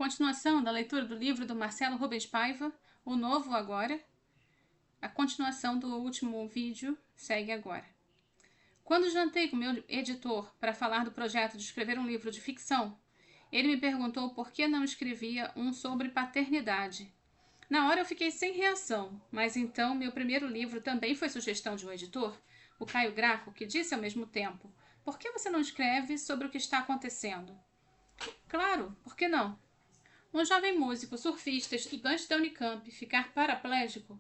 Continuação da leitura do livro do Marcelo Rubens Paiva, O Novo Agora. A continuação do último vídeo segue agora. Quando jantei com meu editor para falar do projeto de escrever um livro de ficção, ele me perguntou por que não escrevia um sobre paternidade. Na hora eu fiquei sem reação, mas então meu primeiro livro também foi sugestão de um editor, o Caio Graco, que disse ao mesmo tempo: por que você não escreve sobre o que está acontecendo? Claro, por que não? Um jovem músico, surfista, estudante da Unicamp, ficar paraplégico?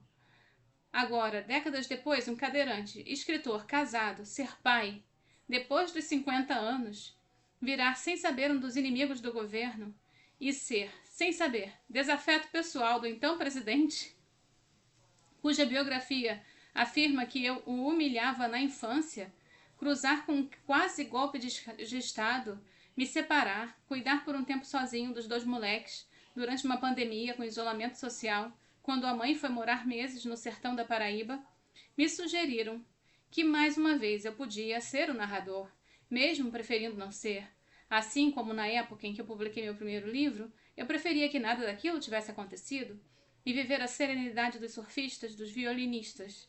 Agora, décadas depois, um cadeirante, escritor, casado, ser pai, depois dos 50 anos, virar sem saber um dos inimigos do governo e ser, sem saber, desafeto pessoal do então presidente, cuja biografia afirma que eu o humilhava na infância, cruzar com um quase golpe de Estado, me separar, cuidar por um tempo sozinho dos dois moleques, durante uma pandemia com isolamento social, quando a mãe foi morar meses no sertão da Paraíba, me sugeriram que mais uma vez eu podia ser o narrador, mesmo preferindo não ser. Assim como na época em que eu publiquei meu primeiro livro, eu preferia que nada daquilo tivesse acontecido e viver a serenidade dos surfistas, dos violinistas.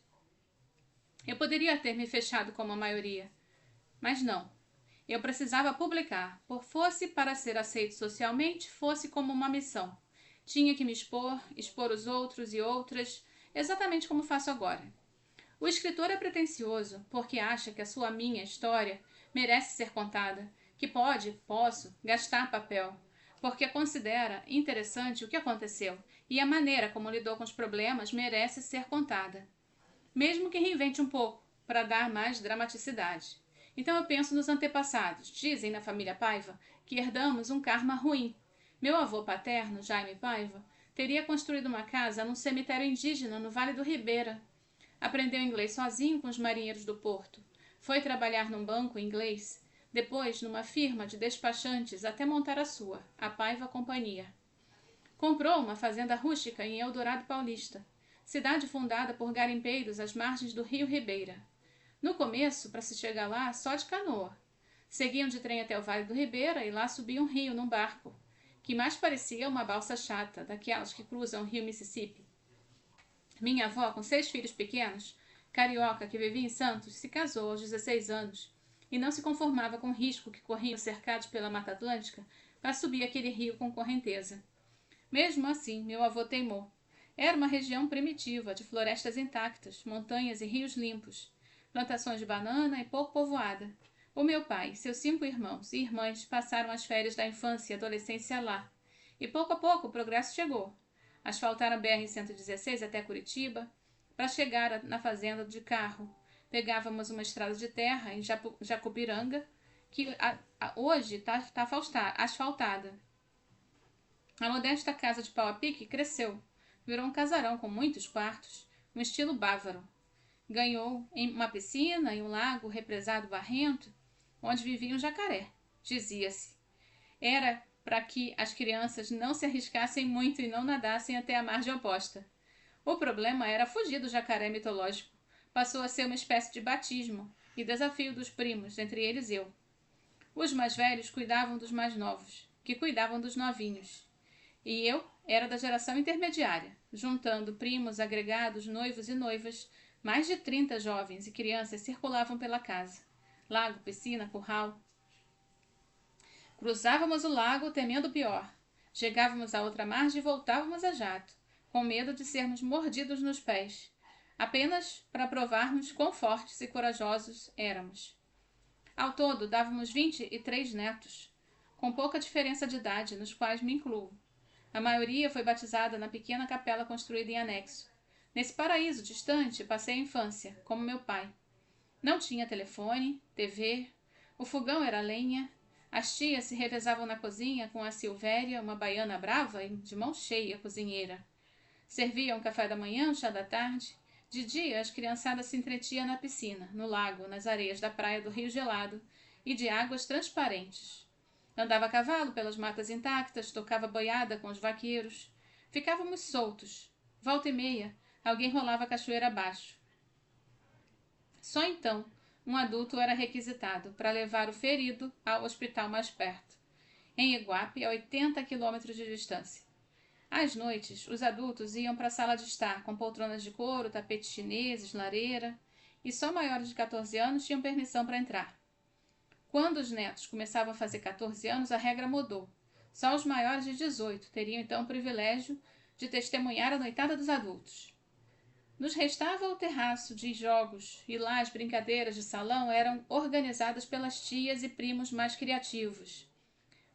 Eu poderia ter me fechado como a maioria, mas não. Eu precisava publicar, por fosse para ser aceito socialmente, fosse como uma missão. Tinha que me expor, expor os outros e outras, exatamente como faço agora. O escritor é pretensioso porque acha que a minha história merece ser contada, que posso, gastar papel, porque considera interessante o que aconteceu e a maneira como lidou com os problemas merece ser contada, mesmo que reinvente um pouco, para dar mais dramaticidade. Então eu penso nos antepassados. Dizem na família Paiva que herdamos um karma ruim. Meu avô paterno, Jaime Paiva, teria construído uma casa num cemitério indígena no Vale do Ribeira. Aprendeu inglês sozinho com os marinheiros do porto. Foi trabalhar num banco inglês, depois numa firma de despachantes até montar a sua, a Paiva Companhia. Comprou uma fazenda rústica em Eldorado Paulista, cidade fundada por garimpeiros às margens do rio Ribeira. No começo, para se chegar lá, só de canoa. Seguiam de trem até o Vale do Ribeira e lá subiam um rio num barco, que mais parecia uma balsa chata, daquelas que cruzam o rio Mississippi. Minha avó, com 6 filhos pequenos, carioca que vivia em Santos, se casou aos 16 anos e não se conformava com o risco que corriam cercados pela Mata Atlântica para subir aquele rio com correnteza. Mesmo assim, meu avô teimou. Era uma região primitiva, de florestas intactas, montanhas e rios limpos, plantações de banana e pouco povoada. O meu pai, seus 5 irmãos e irmãs passaram as férias da infância e adolescência lá. E pouco a pouco o progresso chegou. Asfaltaram a BR-116 até Curitiba, para chegar na fazenda de carro. Pegávamos uma estrada de terra em Jacupiranga, que hoje está asfaltada. A modesta casa de pau a pique cresceu, virou um casarão com muitos quartos, um estilo bávaro. Ganhou uma piscina e um lago represado barrento, onde vivia um jacaré, dizia-se. Era para que as crianças não se arriscassem muito e não nadassem até a margem oposta. O problema era fugir do jacaré mitológico. Passou a ser uma espécie de batismo e desafio dos primos, entre eles eu. Os mais velhos cuidavam dos mais novos, que cuidavam dos novinhos. E eu era da geração intermediária, juntando primos, agregados, noivos e noivas. Mais de 30 jovens e crianças circulavam pela casa. Lago, piscina, curral. Cruzávamos o lago temendo o pior. Chegávamos à outra margem e voltávamos a jato, com medo de sermos mordidos nos pés, apenas para provarmos quão fortes e corajosos éramos. Ao todo, dávamos 23 netos, com pouca diferença de idade, nos quais me incluo. A maioria foi batizada na pequena capela construída em anexo. Nesse paraíso distante, passei a infância, como meu pai. Não tinha telefone, TV, o fogão era lenha, as tias se revezavam na cozinha com a Silvéria, uma baiana brava e de mão cheia cozinheira. Serviam café da manhã, chá da tarde. De dia, as criançadas se entretiam na piscina, no lago, nas areias da praia do Rio Gelado e de águas transparentes. Andava a cavalo pelas matas intactas, tocava boiada com os vaqueiros. Ficávamos soltos. Volta e meia, alguém rolava a cachoeira abaixo. Só então, um adulto era requisitado para levar o ferido ao hospital mais perto. em Iguape, a 80 quilômetros de distância. Às noites, os adultos iam para a sala de estar, com poltronas de couro, tapetes chineses, lareira, e só maiores de 14 anos tinham permissão para entrar. Quando os netos começavam a fazer 14 anos, a regra mudou. Só os maiores de 18 teriam então o privilégio de testemunhar a noitada dos adultos. Nos restava o terraço de jogos, e lá as brincadeiras de salão eram organizadas pelas tias e primos mais criativos.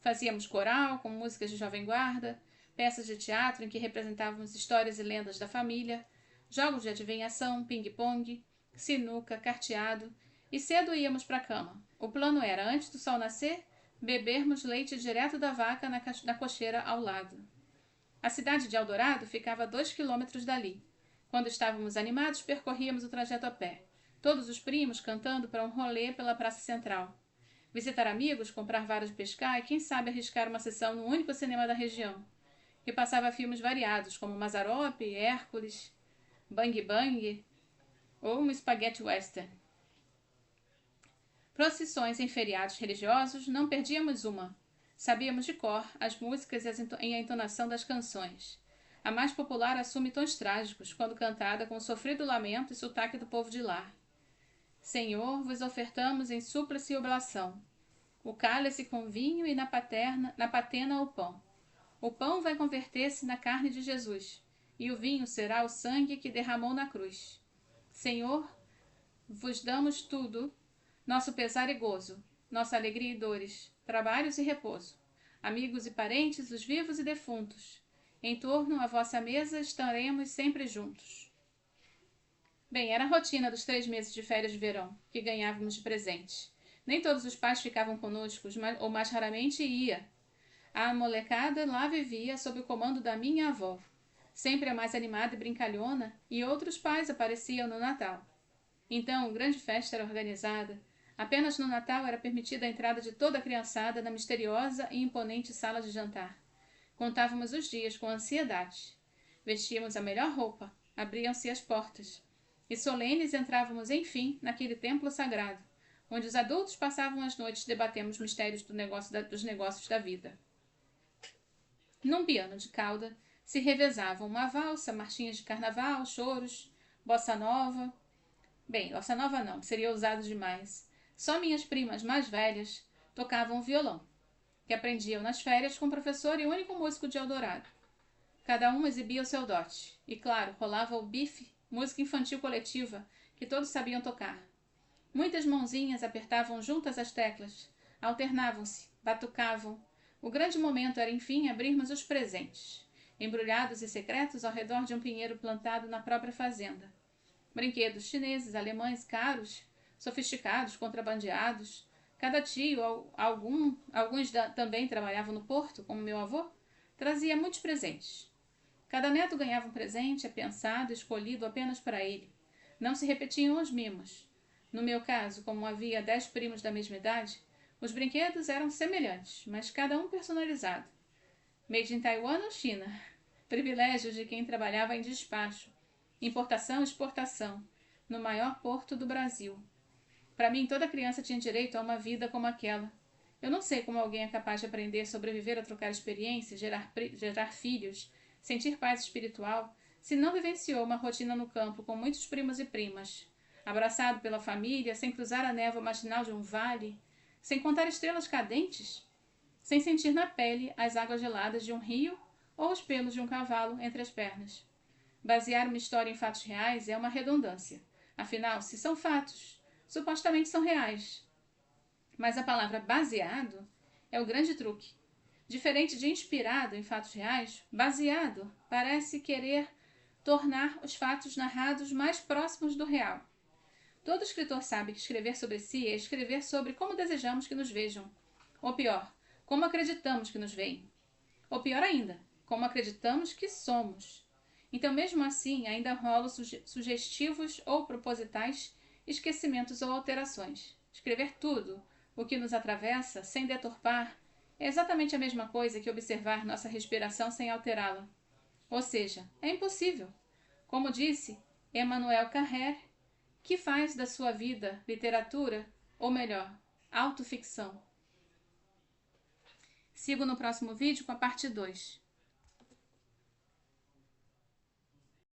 Fazíamos coral, com músicas de jovem guarda, peças de teatro em que representávamos histórias e lendas da família, jogos de adivinhação, ping-pong, sinuca, carteado, e cedo íamos para a cama. O plano era, antes do sol nascer, bebermos leite direto da vaca na cocheira ao lado. A cidade de Eldorado ficava a 2 quilômetros dali. Quando estávamos animados, percorríamos o trajeto a pé, todos os primos cantando para um rolê pela praça central. Visitar amigos, comprar varas de pescar e quem sabe arriscar uma sessão no único cinema da região, que passava filmes variados como Mazzaropi, Hércules, Bang Bang ou um spaghetti western. Procissões em feriados religiosos não perdíamos uma. Sabíamos de cor as músicas e a entonação das canções. A mais popular assume tons trágicos, quando cantada com sofrido lamento e sotaque do povo de lá. Senhor, vos ofertamos em súplice e oblação o cálice com vinho e na patena o pão. O pão vai converter-se na carne de Jesus, e o vinho será o sangue que derramou na cruz. Senhor, vos damos tudo, nosso pesar e gozo, nossa alegria e dores, trabalhos e repouso, amigos e parentes, os vivos e defuntos. Em torno à vossa mesa estaremos sempre juntos. Bem, era a rotina dos 3 meses de férias de verão que ganhávamos de presente. Nem todos os pais ficavam conosco, ou mais raramente ia. A molecada lá vivia sob o comando da minha avó, sempre a mais animada e brincalhona, e outros pais apareciam no Natal. Então, grande festa era organizada. Apenas no Natal era permitida a entrada de toda a criançada na misteriosa e imponente sala de jantar. Contávamos os dias com ansiedade. Vestíamos a melhor roupa, abriam-se as portas, e solenes entrávamos, enfim, naquele templo sagrado, onde os adultos passavam as noites debatendo os mistérios dos negócios da vida. Num piano de cauda se revezavam uma valsa, marchinhas de carnaval, choros, bossa nova. Bem, bossa nova não, seria ousado demais. Só minhas primas mais velhas tocavam violão, que aprendiam nas férias com o professor e o único músico de Eldorado. Cada um exibia o seu dote. E, claro, rolava o bife, música infantil coletiva, que todos sabiam tocar. Muitas mãozinhas apertavam juntas as teclas, alternavam-se, batucavam. O grande momento era, enfim, abrirmos os presentes, embrulhados e secretos ao redor de um pinheiro plantado na própria fazenda. Brinquedos chineses, alemães, caros, sofisticados, contrabandeados. Cada tio, alguns também trabalhavam no porto, como meu avô, trazia muitos presentes. Cada neto ganhava um presente, pensado, escolhido apenas para ele. Não se repetiam os mimos. No meu caso, como havia 10 primos da mesma idade, os brinquedos eram semelhantes, mas cada um personalizado. Made in Taiwan ou China. Privilégios de quem trabalhava em despacho. Importação e exportação. No maior porto do Brasil. Para mim, toda criança tinha direito a uma vida como aquela. Eu não sei como alguém é capaz de aprender, sobreviver a trocar experiências, gerar filhos, sentir paz espiritual, se não vivenciou uma rotina no campo com muitos primos e primas, abraçado pela família, sem cruzar a névoa matinal de um vale, sem contar estrelas cadentes, sem sentir na pele as águas geladas de um rio ou os pelos de um cavalo entre as pernas. Basear uma história em fatos reais é uma redundância. Afinal, se são fatos, supostamente são reais. Mas a palavra baseado é o grande truque. Diferente de inspirado em fatos reais, baseado parece querer tornar os fatos narrados mais próximos do real. Todo escritor sabe que escrever sobre si é escrever sobre como desejamos que nos vejam. Ou pior, como acreditamos que nos veem. Ou pior ainda, como acreditamos que somos. Então, mesmo assim, ainda rolam sugestivos ou propositais esquecimentos ou alterações. Escrever tudo o que nos atravessa, sem deturpar, é exatamente a mesma coisa que observar nossa respiração sem alterá-la. Ou seja, é impossível. Como disse Emmanuel Carrère, que faz da sua vida literatura, ou melhor, autoficção. Sigo no próximo vídeo com a parte 2.